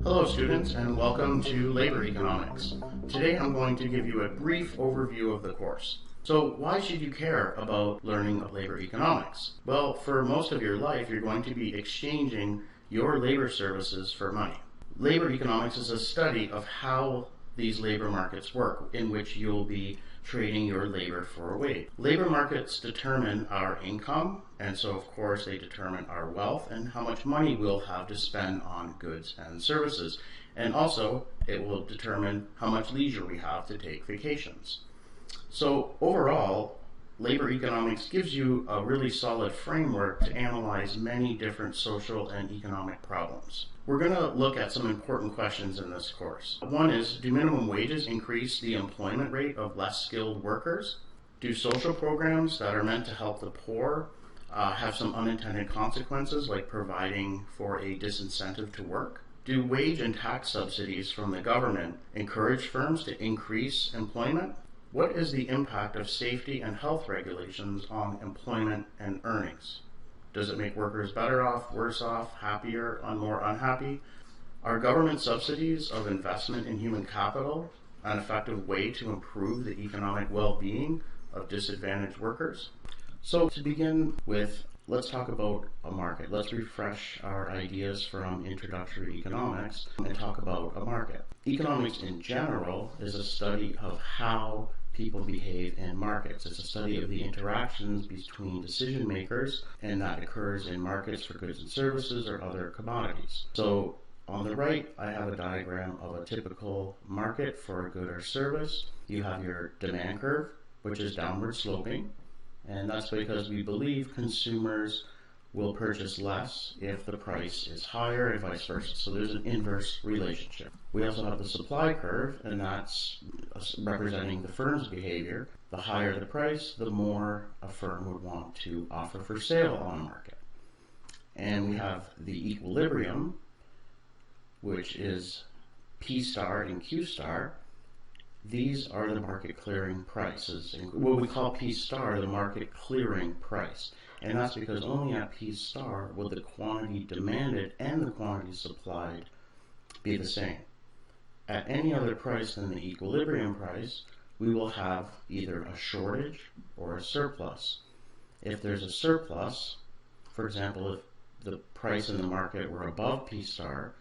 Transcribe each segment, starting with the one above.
Hello students, and welcome to Labor Economics. Today I'm going to give you a brief overview of the course. So why should you care about learning labor economics? Well, for most of your life you're going to be exchanging your labor services for money. Labor economics is a study of how these labor markets work, in which you'll be trading your labor for a wage. Labor markets determine our income, and so of course they determine our wealth and how much money we'll have to spend on goods and services. And also it will determine how much leisure we have to take vacations. So overall, labor economics gives you a really solid framework to analyze many different social and economic problems. We're going to look at some important questions in this course. One is, do minimum wages increase the employment rate of less skilled workers? Do social programs that are meant to help the poor have some unintended consequences, like providing for a disincentive to work? Do wage and tax subsidies from the government encourage firms to increase employment? What is the impact of safety and health regulations on employment and earnings? Does it make workers better off, worse off, happier, or more unhappy? Are government subsidies of investment in human capital an effective way to improve the economic well-being of disadvantaged workers? So to begin with, let's talk about a market. Let's refresh our ideas from introductory economics and talk about a market. Economics in general is a study of how people behave in markets. It's a study of the interactions between decision makers, and that occurs in markets for goods and services or other commodities. So on the right, I have a diagram of a typical market for a good or service. You have your demand curve, which is downward sloping, and that's because we believe consumers will purchase less if the price is higher and vice versa. So there's an inverse relationship. We also have the supply curve, and that's representing the firm's behavior. The higher the price, the more a firm would want to offer for sale on a market. And we have the equilibrium, which is P star and Q star. These are the market clearing prices. And what we call P star, the market clearing price. And that's because only at P star will the quantity demanded and the quantity supplied be the same. At any other price than the equilibrium price, we will have either a shortage or a surplus. If there's a surplus, for example, if the price in the market were above P star,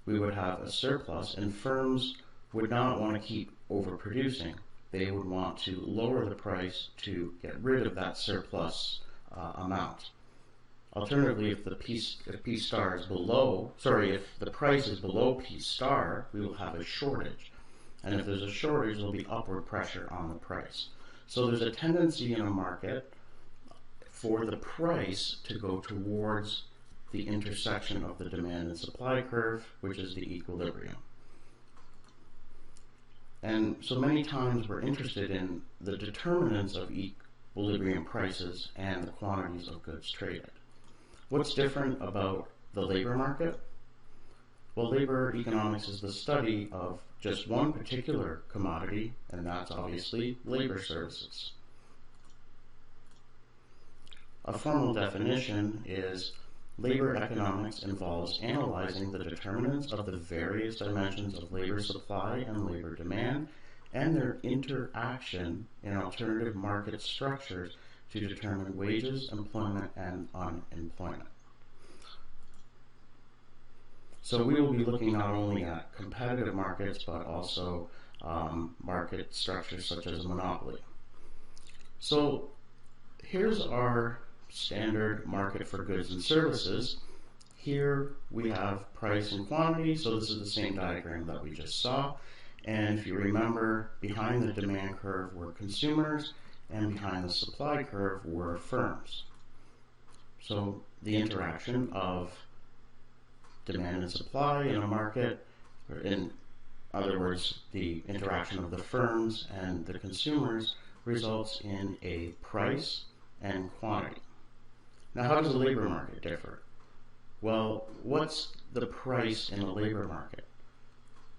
we would have a surplus, and firms would not want to keep overproducing. They would want to lower the price to get rid of that surplus amount. Alternatively, if the P star is below, if the price is below P star, we will have a shortage. And if there's a shortage, there'll be upward pressure on the price. So there's a tendency in a market for the price to go towards the intersection of the demand and supply curve, which is the equilibrium. And so many times we're interested in the determinants of equilibrium prices and the quantities of goods traded. What's different about the labor market? Well, labor economics is the study of just one particular commodity, and that's obviously labor services. A formal definition is labor economics involves analyzing the determinants of the various dimensions of labor supply and labor demand and their interaction in alternative market structures to determine wages, employment, and unemployment. So we will be looking not only at competitive markets, but also market structures such as a monopoly. So here's our standard market for goods and services. Here we have price and quantity, so this is the same diagram that we just saw. And if you remember, behind the demand curve were consumers, and behind the supply curve were firms. So the interaction of demand and supply in a market, or in other words, the interaction of the firms and the consumers, results in a price and quantity. Now, how does the labor market differ? Well, what's the price in a labor market?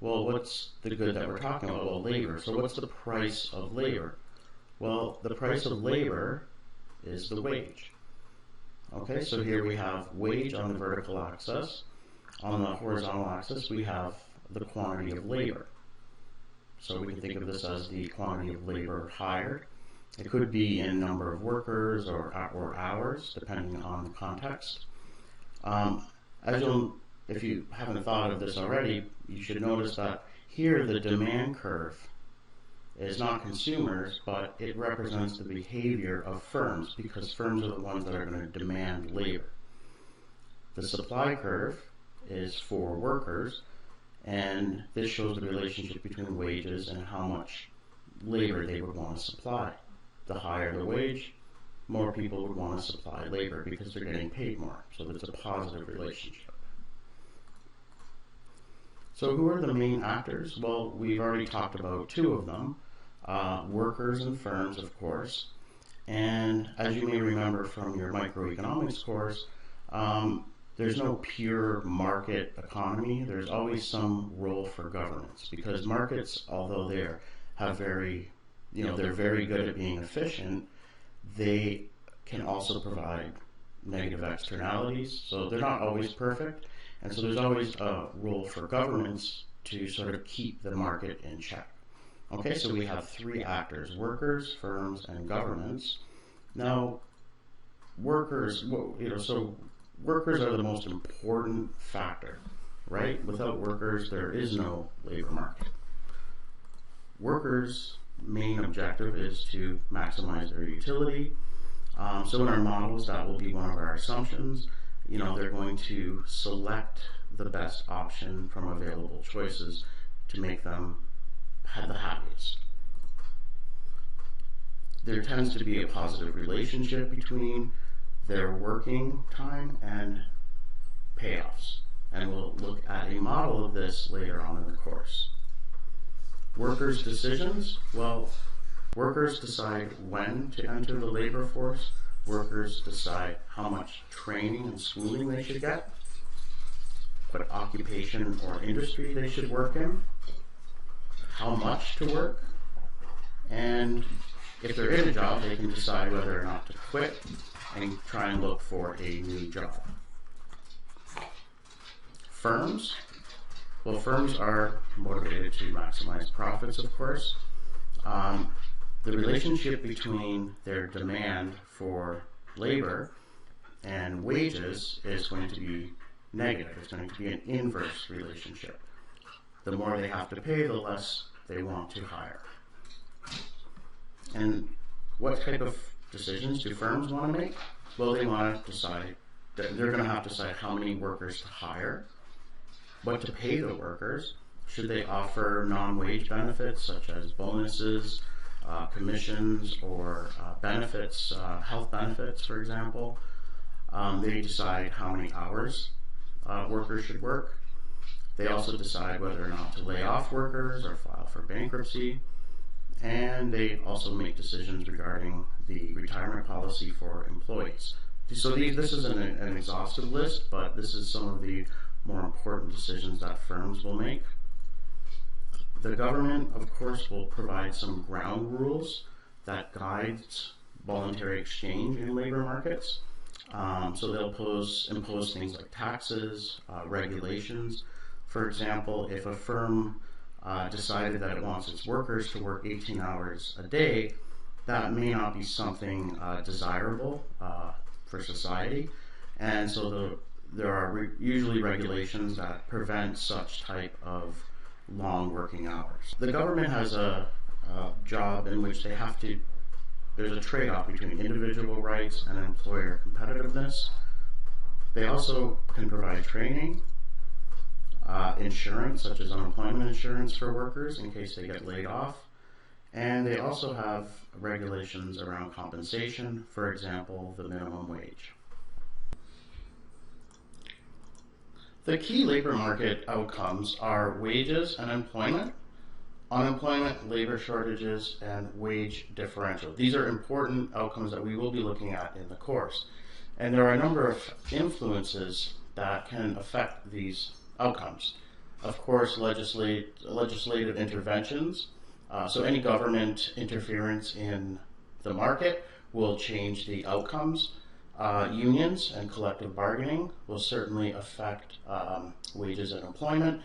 Well, what's the good that we're talking about? Well, labor. So what's the price of labor? Well, the price of labor is the wage. Okay, so here we have wage on the vertical axis, On the horizontal axis, we have the quantity of labor. So we can think of this as the quantity of labor hired. It could be in number of workers or hours, depending on the context. If you haven't thought of this already, you should notice that here the demand curve is not consumers, but it represents the behavior of firms, because firms are the ones that are going to demand labor. The supply curve is for workers, and this shows the relationship between wages and how much labor they would want to supply. The higher the wage, more people would want to supply labor because they're getting paid more. So it's a positive relationship. So who are the main actors? Well, we've already talked about two of them, workers and firms, of course. And as you may remember from your microeconomics course, there's no pure market economy. There's always some role for governance, because markets, although they're very good at being efficient, they can also provide negative externalities. So they're not always perfect. And so there's always a role for governments to sort of keep the market in check. Okay, so we have three actors: workers, firms, and governments. Now, workers are the most important factor, right? Without workers, there is no labor market. Workers' main objective is to maximize their utility. So in our models, that will be one of our assumptions. They're going to select the best option from available choices to make them the happiest. There tends to be a positive relationship between their working time and payoffs, and we'll look at a model of this later on in the course. Workers' decisions, well, workers decide when to enter the labor force. Workers decide how much training and schooling they should get, what occupation or industry they should work in, how much to work, and if they're in a job, they can decide whether or not to quit and try and look for a new job. Firms, well, firms are motivated to maximize profits, of course. The relationship between their demand for labor and wages is going to be negative. It's going to be an inverse relationship. The more they have to pay, the less they want to hire. And what type of decisions do firms want to make? Well, they want to decide that they're going to have to decide how many workers to hire, what to pay the workers. Should they offer non-wage benefits such as bonuses, commissions, or benefits, health benefits, for example? They decide how many hours workers should work. They also decide whether or not to lay off workers or file for bankruptcy. And they also make decisions regarding the retirement policy for employees. So this isn't an exhaustive list, but this is some of the more important decisions that firms will make. The government, of course, will provide some ground rules that guides voluntary exchange in labor markets. So they'll impose things like taxes, regulations. For example, if a firm decided that it wants its workers to work 18 hours a day, that may not be something desirable for society. And so there are usually regulations that prevent such type of long working hours. The government has a job in which there's a trade-off between individual rights and employer competitiveness. They also can provide training, insurance, such as unemployment insurance for workers in case they get laid off. And they also have regulations around compensation, for example, the minimum wage. The key labor market outcomes are wages and employment, unemployment, labor shortages, and wage differential. These are important outcomes that we will be looking at in the course. And there are a number of influences that can affect these outcomes. Of course, legislative interventions. So any government interference in the market will change the outcomes. Unions and collective bargaining will certainly affect wages and employment.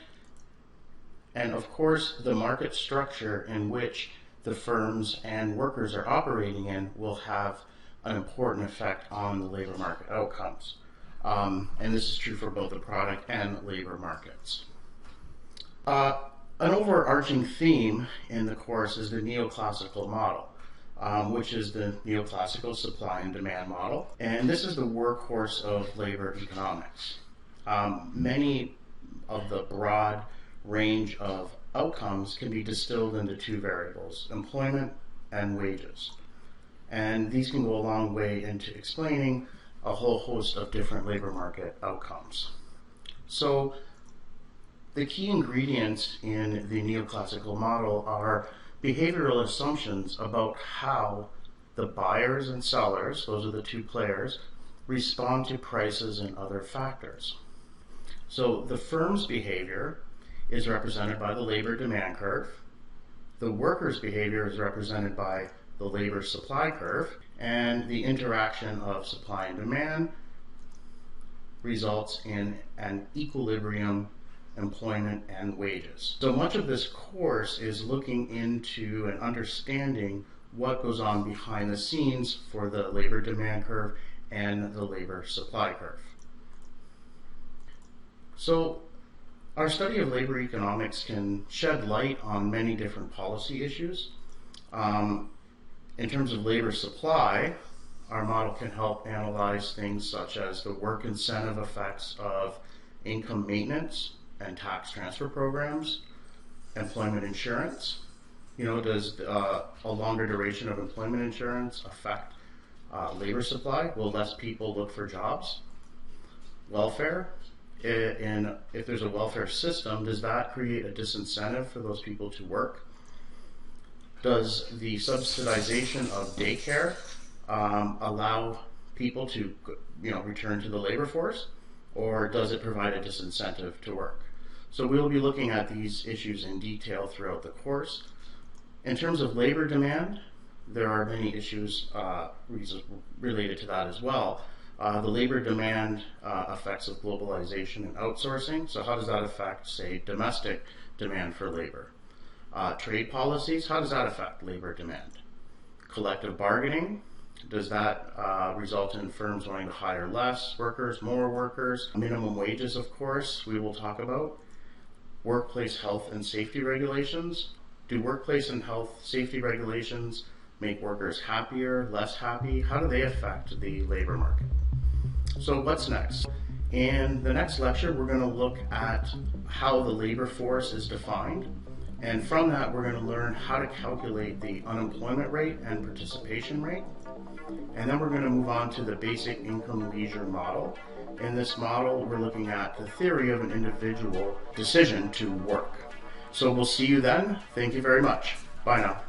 And of course, the market structure in which the firms and workers are operating in will have an important effect on the labor market outcomes. And this is true for both the product and labor markets. An overarching theme in the course is the neoclassical model, which is the neoclassical supply and demand model. And this is the workhorse of labor economics. Many of the broad range of outcomes can be distilled into two variables, employment and wages. And these can go a long way into explaining a whole host of different labor market outcomes. So the key ingredients in the neoclassical model are behavioral assumptions about how the buyers and sellers, those are the two players, respond to prices and other factors. So the firm's behavior is represented by the labor demand curve. The worker's behavior is represented by the labor supply curve, and the interaction of supply and demand results in an equilibrium employment and wages. So much of this course is looking into and understanding what goes on behind the scenes for the labor demand curve and the labor supply curve. So our study of labor economics can shed light on many different policy issues. In terms of labor supply, our model can help analyze things such as the work incentive effects of income maintenance and tax transfer programs, employment insurance. Does a longer duration of employment insurance affect labor supply? Will less people look for jobs? Welfare, and if there's a welfare system, does that create a disincentive for those people to work? Does the subsidization of daycare allow people to return to the labor force, or does it provide a disincentive to work? So we'll be looking at these issues in detail throughout the course. In terms of labor demand, there are many issues related to that as well. The labor demand effects of globalization and outsourcing. So how does that affect, say, domestic demand for labor? Trade policies, how does that affect labor demand? Collective bargaining, does that result in firms wanting to hire less workers, more workers? Minimum wages, of course, we will talk about. Workplace health and safety regulations. Do workplace and health safety regulations make workers happier, less happy? How do they affect the labor market? So what's next? In the next lecture, we're going to look at how the labor force is defined. And from that, we're going to learn how to calculate the unemployment rate and participation rate. And then we're going to move on to the basic income leisure model. In this model, we're looking at the theory of an individual decision to work. So we'll see you then. Thank you very much. Bye now.